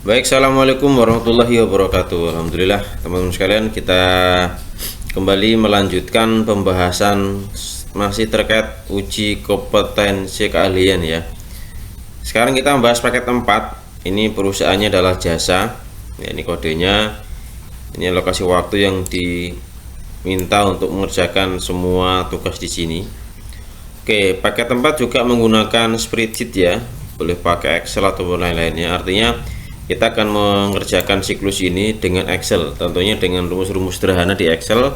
Baik, assalamualaikum warahmatullahi wabarakatuh. Alhamdulillah, teman-teman sekalian, kita kembali melanjutkan pembahasan masih terkait uji kompetensi keahlian ya. Sekarang kita membahas paket 4. Ini perusahaannya adalah jasa. Ya, ini kodenya. Ini lokasi waktu yang diminta untuk mengerjakan semua tugas di sini. Oke, paket 4 juga menggunakan spreadsheet ya. Boleh pakai Excel ataupun lain-lainnya. Artinya kita akan mengerjakan siklus ini dengan Excel, tentunya dengan rumus-rumus sederhana di Excel,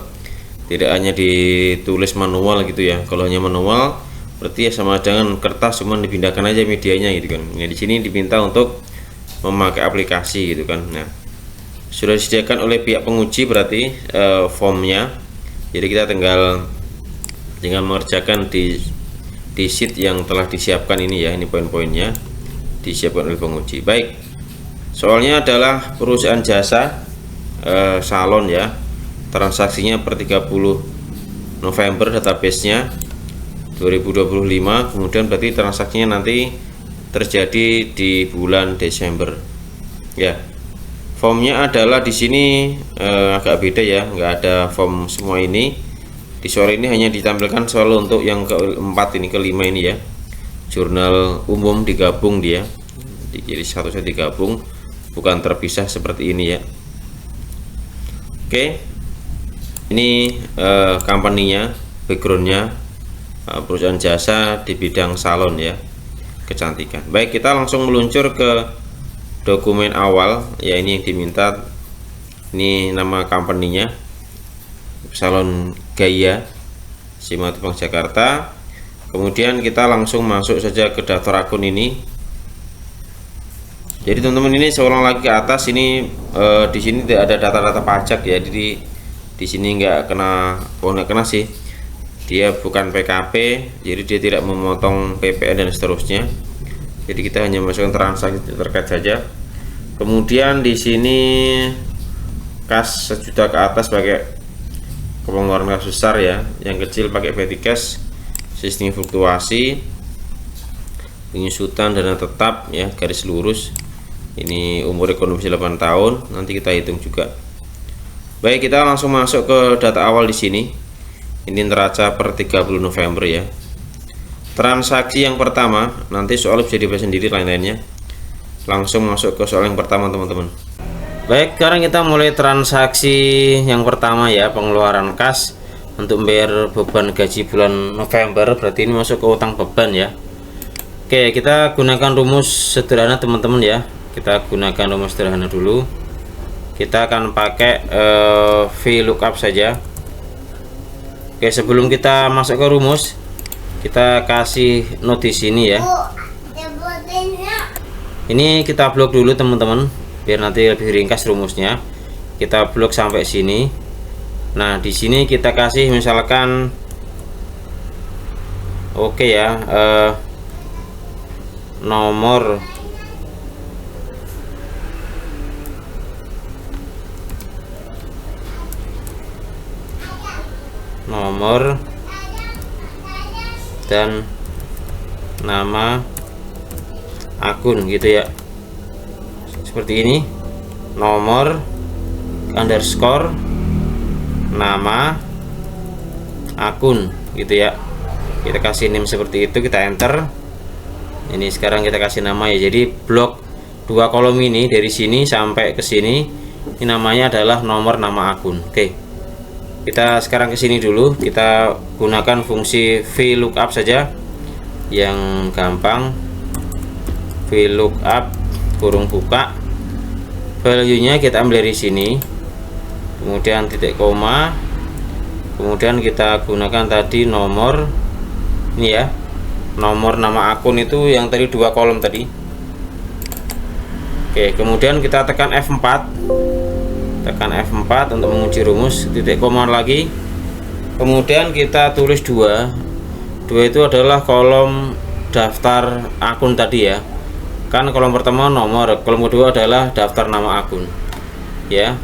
tidak hanya ditulis manual gitu ya. Kalau hanya manual berarti ya sama dengan kertas, cuma dipindahkan aja medianya gitu kan. Nah, di sini diminta untuk memakai aplikasi gitu kan. Nah, sudah disediakan oleh pihak penguji berarti formnya, jadi kita tinggal mengerjakan di sheet yang telah disiapkan ini ya. Ini poin-poinnya disiapkan oleh penguji. Baik, soalnya adalah perusahaan jasa salon ya, transaksinya per 30 November database-nya 2025, kemudian berarti transaksinya nanti terjadi di bulan Desember ya. Formnya adalah di sini agak beda ya, nggak ada form semua ini. Di soal ini hanya ditampilkan soal untuk yang keempat ini, kelima ini ya, jurnal umum digabung dia, jadi satu-satu digabung, bukan terpisah seperti ini ya. Oke, ini company-nya, background-nya perusahaan jasa di bidang salon ya, kecantikan. Baik, kita langsung meluncur ke dokumen awal ya. Ini yang diminta, ini nama company-nya, Salon Gaya Simatupang Jakarta. Kemudian kita langsung masuk saja ke daftar akun ini. Jadi teman-teman, ini seorang lagi ke atas ini di sini tidak ada data-data pajak ya. Jadi di sini nggak kena sih. Dia bukan PKP, jadi dia tidak memotong PPN dan seterusnya. Jadi kita hanya masukkan transaksi terkait saja. Kemudian di sini kas 1 juta ke atas pakai pengeluaran kas besar ya, yang kecil pakai petty cash, sistem fluktuasi, penyusutan dana tetap ya, garis lurus. Ini umur ekonomi 8 tahun, nanti kita hitung juga. Baik, kita langsung masuk ke data awal di sini. Ini neraca per 30 November ya. Transaksi yang pertama, nanti soal bisa dibaca sendiri lain-lainnya. Langsung masuk ke soal yang pertama teman-teman. Baik, sekarang kita mulai transaksi yang pertama ya, pengeluaran kas untuk membayar beban gaji bulan November, berarti ini masuk ke utang beban ya. Oke, kita gunakan rumus sederhana teman-teman ya. Kita gunakan rumus sederhana dulu. Kita akan pakai VLOOKUP saja. Oke, sebelum kita masuk ke rumus, kita kasih note di sini ya. Ini kita blok dulu teman-teman, biar nanti lebih ringkas rumusnya. Kita blok sampai sini. Nah, di sini kita kasih misalkan oke ya, nomor dan nama akun gitu ya, seperti ini. Nomor underscore nama akun gitu ya. Kita kasih name seperti itu, kita enter. Ini sekarang kita kasih nama ya. Jadi blok 2 kolom ini dari sini sampai ke sini, ini namanya adalah nomor nama akun. Oke, kita sekarang ke sini dulu. Kita gunakan fungsi VLOOKUP saja yang gampang. VLOOKUP kurung buka, value-nya kita ambil dari sini, kemudian titik koma, kemudian kita gunakan tadi nomor ini ya, nomor nama akun itu yang tadi 2 kolom tadi. Oke, kemudian kita tekan F4, untuk mengunci rumus, titik koma lagi, kemudian kita tulis 2 itu adalah kolom daftar akun tadi ya. Kan kolom pertama nomor, kolom kedua adalah daftar nama akun ya.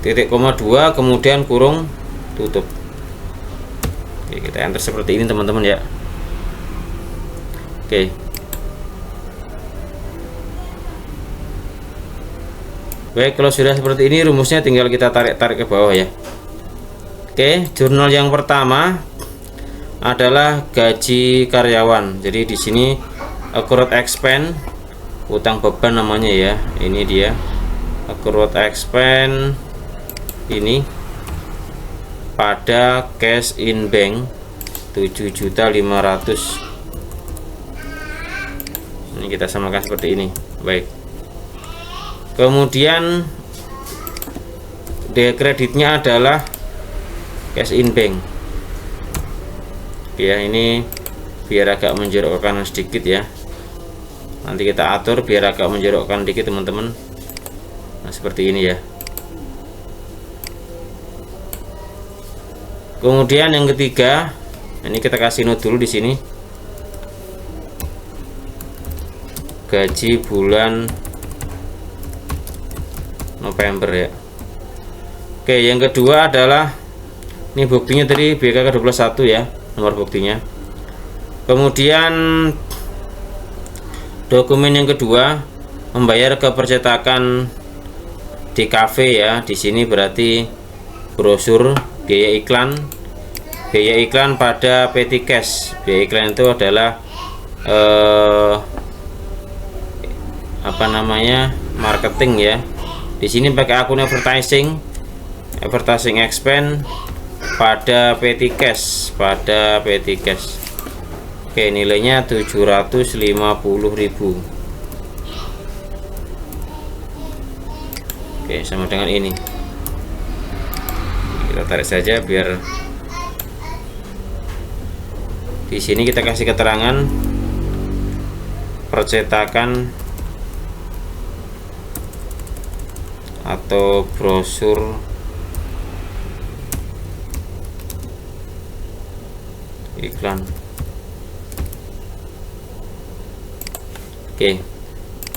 Titik koma 2, kemudian kurung tutup. Oke, kita enter seperti ini teman-teman ya. Oke, Baik, kalau sudah seperti ini rumusnya tinggal kita tarik-tarik ke bawah ya. Oke, jurnal yang pertama adalah gaji karyawan. Jadi di sini accrued expense, utang beban namanya ya. Ini dia accrued expense ini pada cash in bank 7.500.000. Ini kita samakan seperti ini. Baik. Kemudian kreditnya adalah cash in bank. Ya, ini biar agak menjorokkan sedikit ya. Nanti kita atur biar agak menjorokkan dikit teman-teman. Nah, seperti ini ya. Kemudian yang ketiga, ini kita kasih note dulu di sini. Gaji bulan November ya. Oke, yang kedua adalah ini buktinya tadi BKK 21 ya, nomor buktinya. Kemudian dokumen yang kedua membayar ke percetakan di kafe ya. Di sini berarti brosur, biaya iklan pada petty cash. Biaya iklan itu adalah marketing ya. Di sini pakai akun advertising expense pada petty cash, Oke, nilainya 750.000. Oke, sama dengan ini. Kita tarik saja biar di sini kita kasih keterangan percetakan atau brosur iklan. Oke,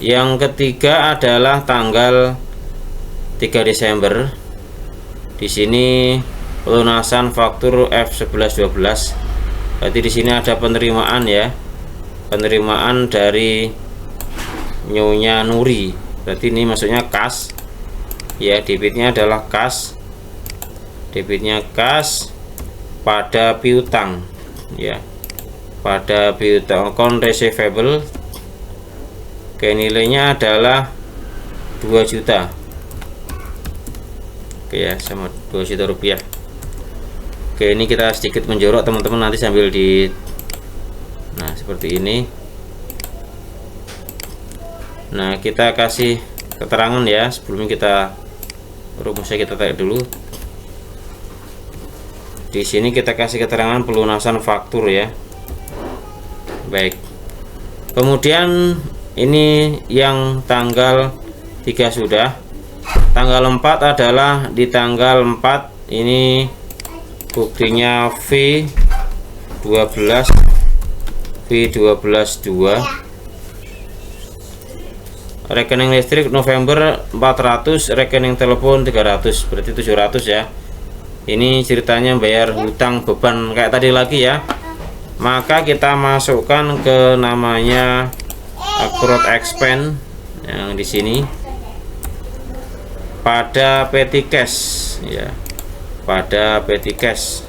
yang ketiga adalah tanggal 3 Desember. Di sini pelunasan faktur F1112. Berarti di sini ada penerimaan ya, penerimaan dari Nyonya Nuri. Berarti ini maksudnya kas ya, debitnya adalah kas, pada piutang ya, pada piutang account receivable. Oke, nilainya adalah 2 juta. Oke ya, sama 2 juta rupiah. Oke, ini kita sedikit menjorok teman-teman, nanti sambil nah seperti ini. Nah, kita kasih keterangan ya, sebelumnya kita rumusnya kita tarik dulu. Di sini kita kasih keterangan pelunasan faktur ya. Baik. Kemudian ini yang tanggal 3 sudah. Tanggal 4 adalah di tanggal 4 ini buktinya V12 2. Rekening listrik November 400, rekening telepon 300, berarti 700 ya. Ini ceritanya bayar hutang beban kayak tadi lagi ya. Maka kita masukkan ke namanya accrued expense yang di sini pada petty cash ya, pada petty cash.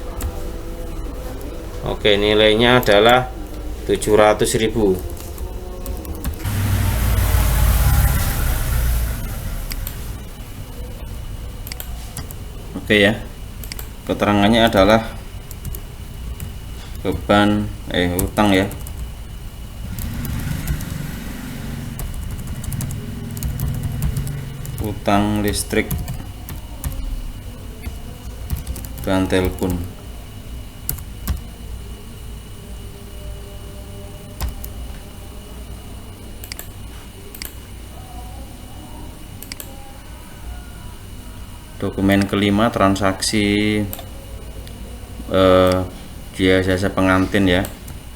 Oke, nilainya adalah 700.000. Oke ya, keterangannya adalah beban hutang ya. Hutang listrik dan telepon. Dokumen kelima transaksi jasa pengantin ya,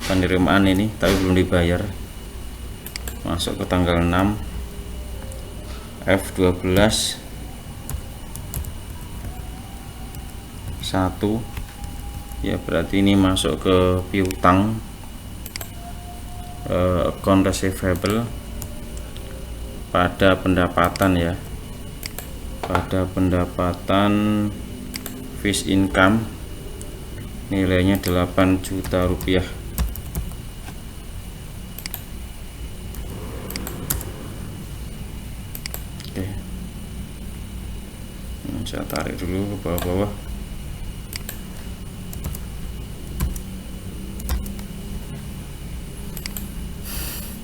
penerimaan ini tapi belum dibayar, masuk ke tanggal 6 F12 1 ya, berarti ini masuk ke piutang account receivable pada pendapatan ya. pada pendapatan fixed income nilainya 8 juta rupiah. Oke, saya tarik dulu ke bawah-bawah.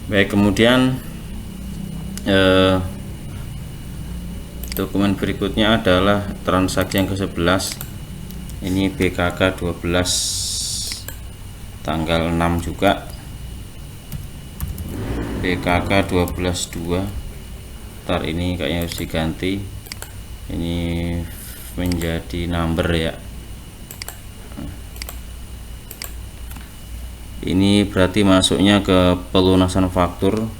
Baik, kemudian dokumen berikutnya adalah transaksi yang ke-11. Ini BKK 12 tanggal 6 juga. BKK 12.2. Ntar ini kayaknya harus diganti. Ini menjadi number ya. Ini berarti masuknya ke pelunasan faktur.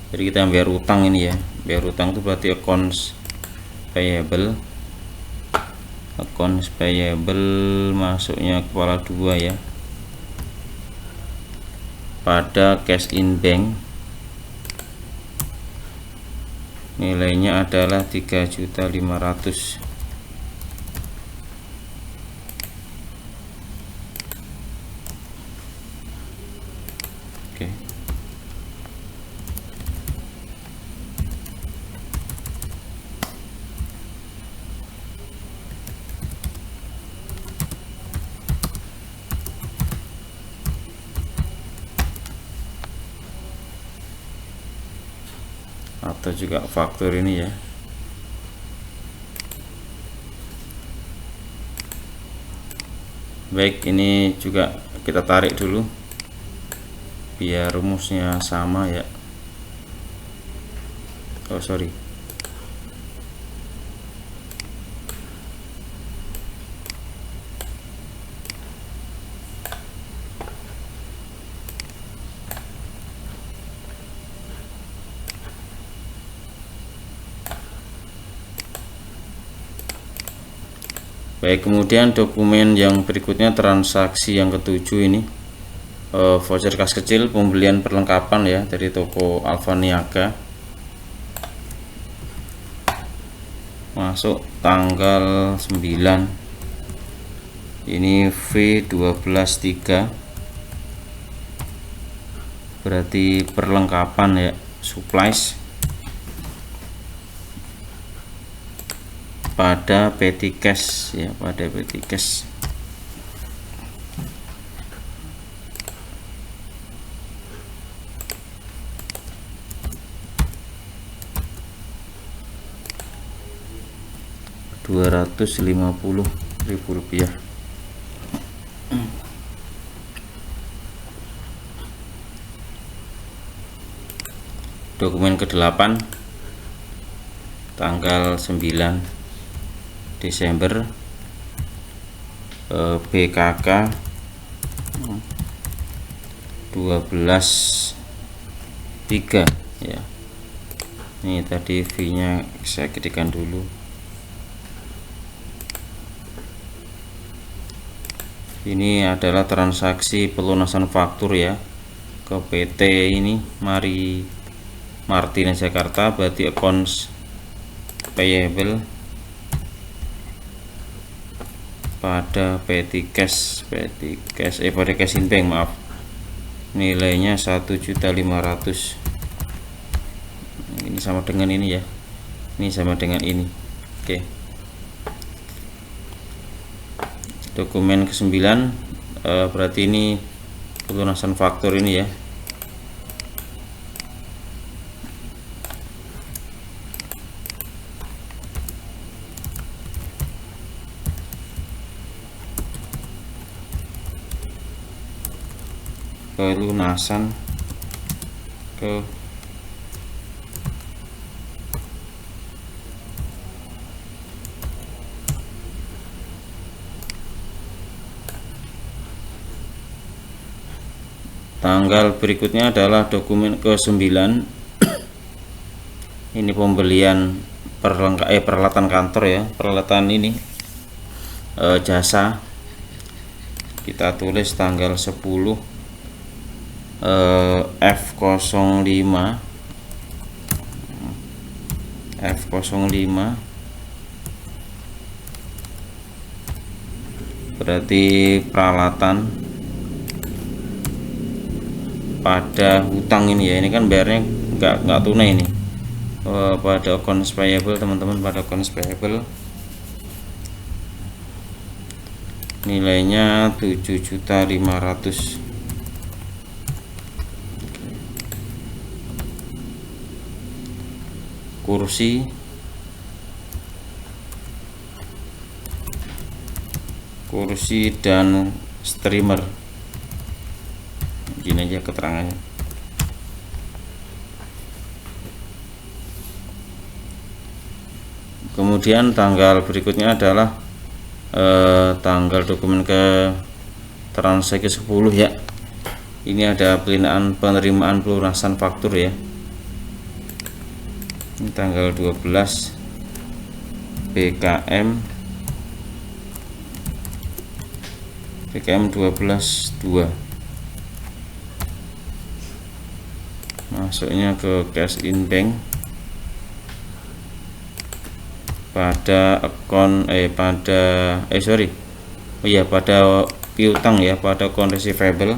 Jadi kita bayar utang ini ya. Bayar utang itu berarti accounts payable. Accounts payable masuknya kepala 2 ya, pada cash in bank nilainya adalah 3.500.000. Oke. Atau juga faktur ini ya. Baik, ini juga kita tarik dulu biar rumusnya sama ya. Oh sorry, baik. Kemudian dokumen yang berikutnya transaksi yang ke-7 ini voucher kas kecil pembelian perlengkapan ya dari toko Alfa Niaga, masuk tanggal 9. Ini V12.3 berarti perlengkapan ya, supplies pada petty cash ya, pada petty cash. Rp250.000. Dokumen ke-8 tanggal 9 Desember, BKK 12.3 ya. Ini tadi V nya saya ketikkan dulu. Ini adalah transaksi pelunasan faktur ya ke PT ini Martinez Jakarta, berarti accounts payable pada petty cash pada cash in bank, maaf, nilainya 1.500.000. Ini sama dengan ini ya, ini sama dengan ini. Oke. Dokumen ke-9 berarti ini pelunasan faktur ini ya. Pelunasan ke tanggal berikutnya adalah dokumen ke-9. Ini pembelian peralatan kantor ya, peralatan ini jasa. Kita tulis tanggal 10 F05 berarti peralatan pada hutang ini ya. Ini kan bayarnya nggak tunai ini. Pada accounts payable teman-teman, pada accounts payable nilainya 7.500.000. kursi dan streamer, gini aja keterangannya. Kemudian tanggal berikutnya adalah tanggal dokumen ke transaksi 10 ya. Ini ada penerimaan pelunasan faktur ya. Ini tanggal 12 BKM 12.2 masuknya ke cash in bank pada pada piutang ya, pada account receivable.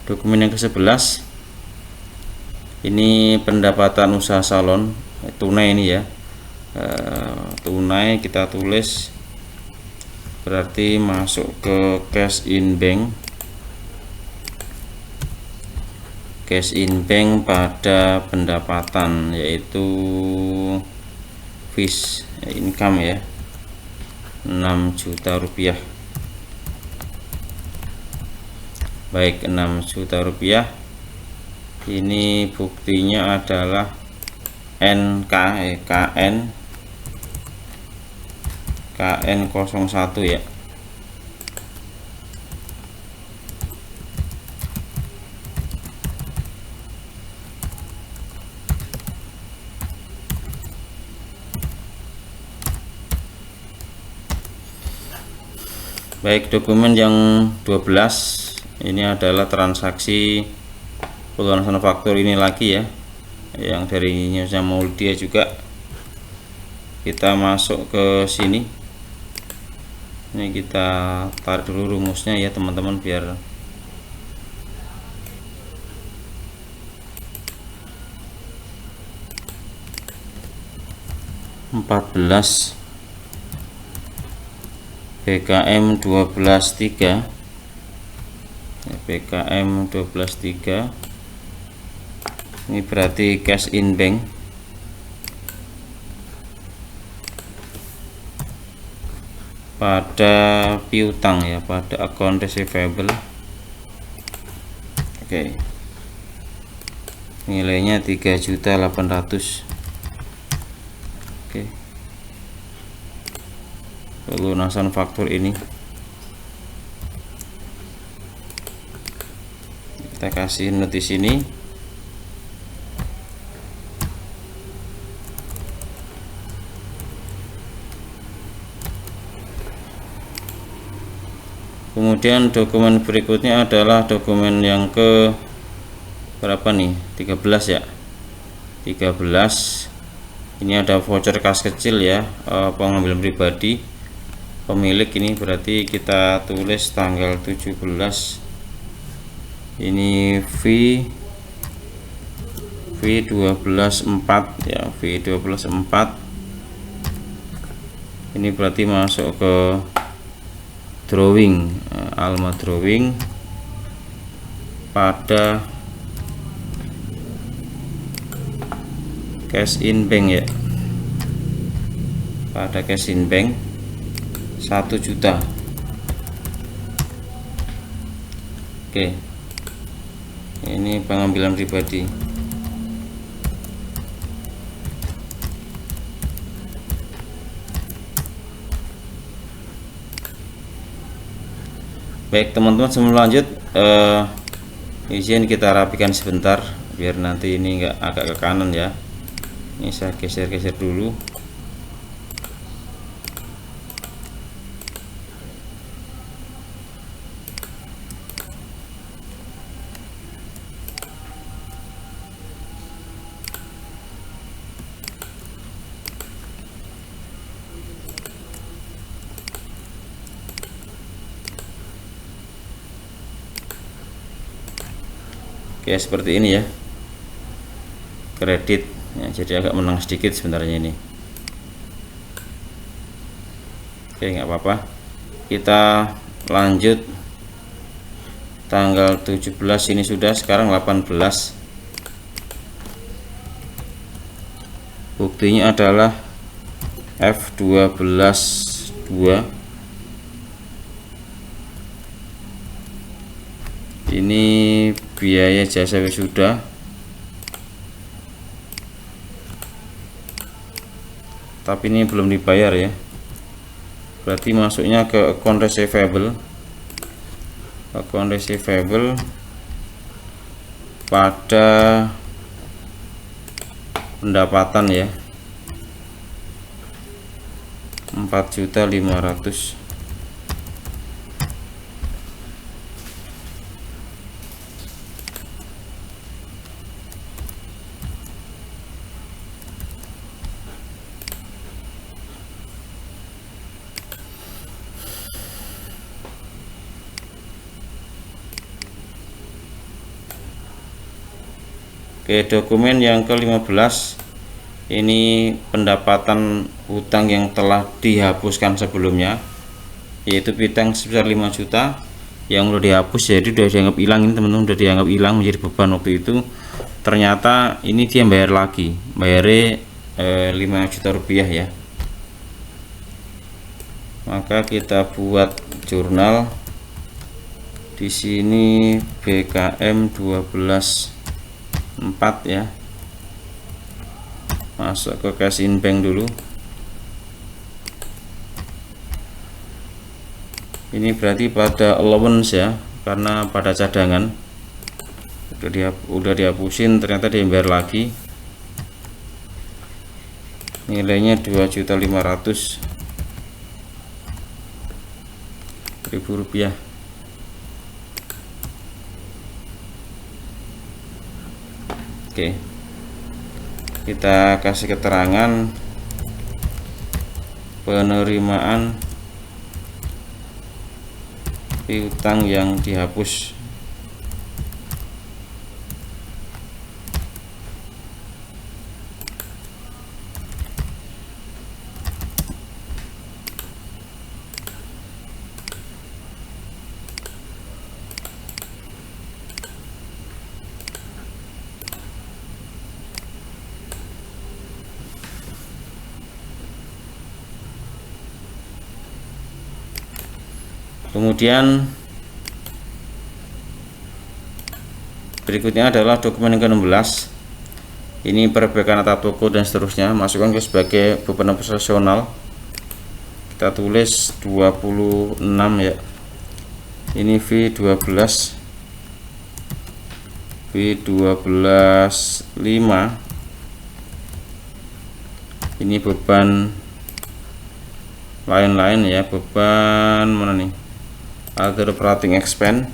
Dokumen yang ke-11 ini pendapatan usaha salon tunai ini ya. Tunai kita tulis, berarti masuk ke cash in bank. Cash in bank pada pendapatan, yaitu fees income ya, 6 juta rupiah. Baik, 6 juta rupiah. Ini buktinya adalah KN 01 ya. Baik, dokumen yang 12 ini adalah transaksi pelunasan faktur ini lagi ya, yang dari Nyonya Maulia juga. Kita masuk ke sini. Ini kita tarik dulu rumusnya ya teman-teman, biar BKM 12.3 BKM 12.3 ini berarti cash in bank pada piutang ya, pada account receivable. Oke, nilainya 3.800.000. Oke, pelunasan faktur ini kita kasih notis ini. Kemudian dokumen berikutnya adalah dokumen yang ke berapa nih, 13 ya, 13. Ini ada voucher kas kecil ya, pengambilan pribadi pemilik. Ini berarti kita tulis tanggal 17. Ini V12.4 ya, V12.4. Ini berarti masuk ke drawing, Alma drawing pada cash in bank ya, pada cash in bank 1 juta. Oke, ini pengambilan pribadi. Baik teman-teman, sebelum lanjut izin kita rapikan sebentar biar nanti ini enggak agak ke kanan ya. Ini saya geser-geser dulu. Oke, seperti ini ya, kredit ya, jadi agak menang sedikit sebenarnya ini. Oke, nggak apa-apa, kita lanjut. Tanggal 17 ini sudah, sekarang 18. Buktinya adalah F12.2. Ini biaya jasa wisuda, tapi ini belum dibayar ya, berarti masuknya ke account receivable. Account receivable pada pendapatan ya, 4.500.000. Oke, dokumen yang ke-15 ini pendapatan hutang yang telah dihapuskan sebelumnya, yaitu piutang sebesar 5 juta yang udah dihapus, jadi udah dianggap hilang. Ini teman-teman udah dianggap hilang, menjadi beban waktu itu. Ternyata ini dia bayar lagi, bayarnya 5 juta rupiah ya. Maka kita buat jurnal di sini, BKM 12/4 ya, masuk ke cash in bank dulu. Ini berarti pada allowance ya, karena pada cadangan udah dihapusin, ternyata dibayar lagi. Nilainya 2.500.000 rupiah. Oke, kita kasih keterangan penerimaan piutang yang dihapus. Kemudian berikutnya adalah dokumen yang ke-16. Ini perbaikan atap toko dan seterusnya, masukkan ke sebagai beban operasional. Kita tulis 26 ya. Ini V12 5. Ini beban lain-lain ya, beban mana nih, other operating expense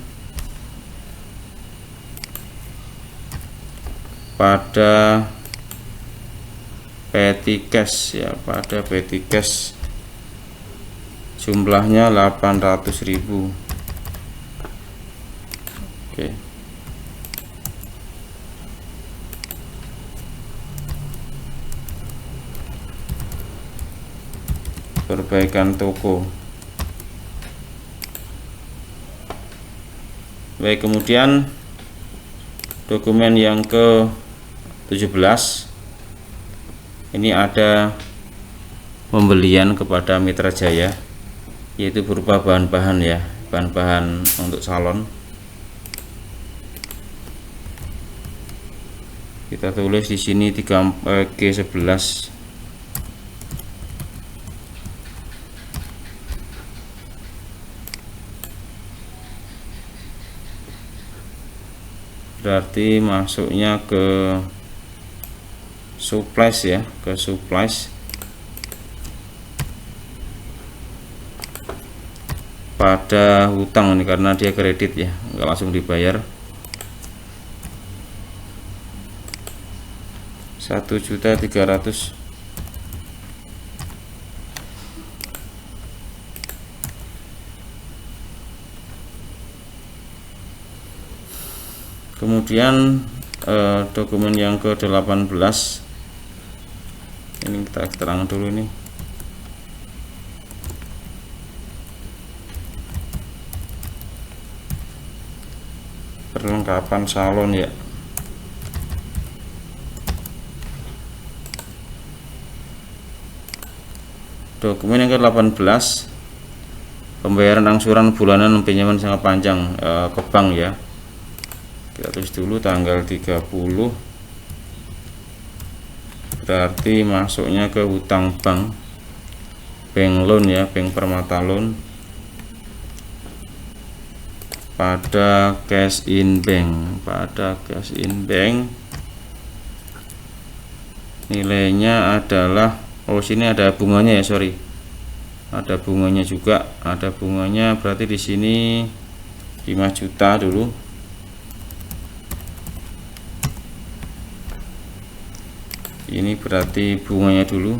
pada petty cash ya, pada petty cash jumlahnya 800.000. Oke, perbaikan toko. Baik, kemudian dokumen yang ke-17 ini ada pembelian kepada Mitra Jaya, yaitu berupa bahan-bahan ya, bahan-bahan untuk salon. Kita tulis di sini G11. berarti masuknya ke supplies ya, ke supplies pada hutang ini karena dia kredit ya, nggak langsung dibayar. 1.300.000. Kemudian dokumen yang ke-18 ini kita terang dulu ini. Perlengkapan salon ya. Dokumen yang ke-18 pembayaran angsuran bulanan pinjaman jangka panjang ke bank ya. Kita tulis dulu tanggal 30, berarti masuknya ke hutang bank, bank loan ya, bank Permata Loan, pada cash in bank, nilainya adalah, oh sini ada bunganya ya, sorry, ada bunganya juga, ada bunganya, berarti di sini 5 juta dulu. Ini berarti bunganya dulu.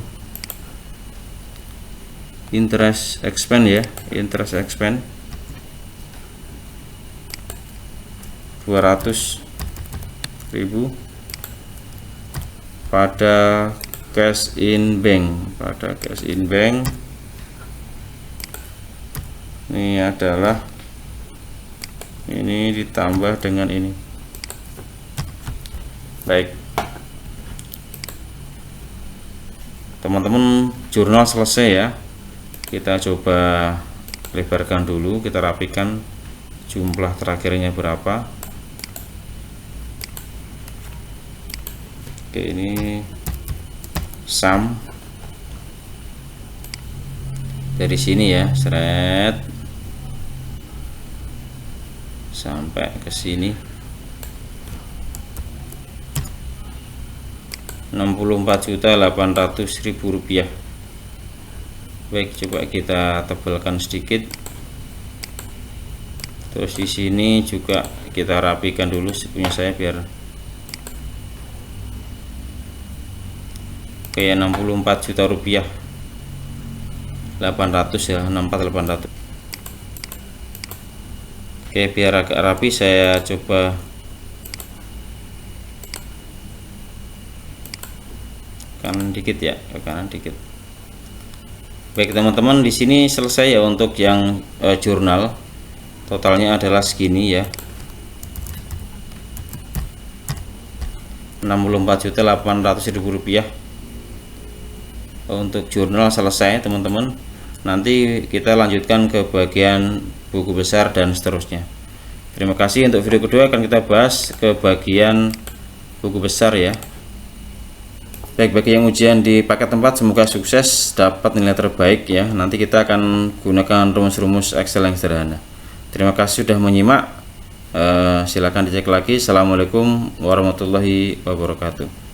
Interest expense ya, interest expense 200.000 pada cash in bank, ini adalah, ini ditambah dengan ini. Baik teman-teman, jurnal selesai ya. Kita coba lebarkan dulu, kita rapikan jumlah terakhirnya berapa. Oke, ini sum dari sini ya, seret sampai ke sini 64.800.000 rupiah. Baik, coba kita tebalkan sedikit. Terus di sini juga kita rapikan dulu punya saya biar kayak 64 juta rupiah 800 ya, 64.800. Oke, biar agak rapi saya coba kanan dikit ya, ke kanan dikit. Baik teman-teman, di sini selesai ya untuk yang jurnal. Totalnya adalah segini ya, 64.800.000 rupiah. Untuk jurnal selesai teman-teman. Nanti kita lanjutkan ke bagian buku besar dan seterusnya. Terima kasih. Untuk video kedua akan kita bahas ke bagian buku besar ya. Baik, bagi yang ujian di paket 4 semoga sukses, dapat nilai terbaik ya. Nanti kita akan gunakan rumus-rumus Excel yang sederhana. Terima kasih sudah menyimak. Silakan dicek lagi. Assalamualaikum warahmatullahi wabarakatuh.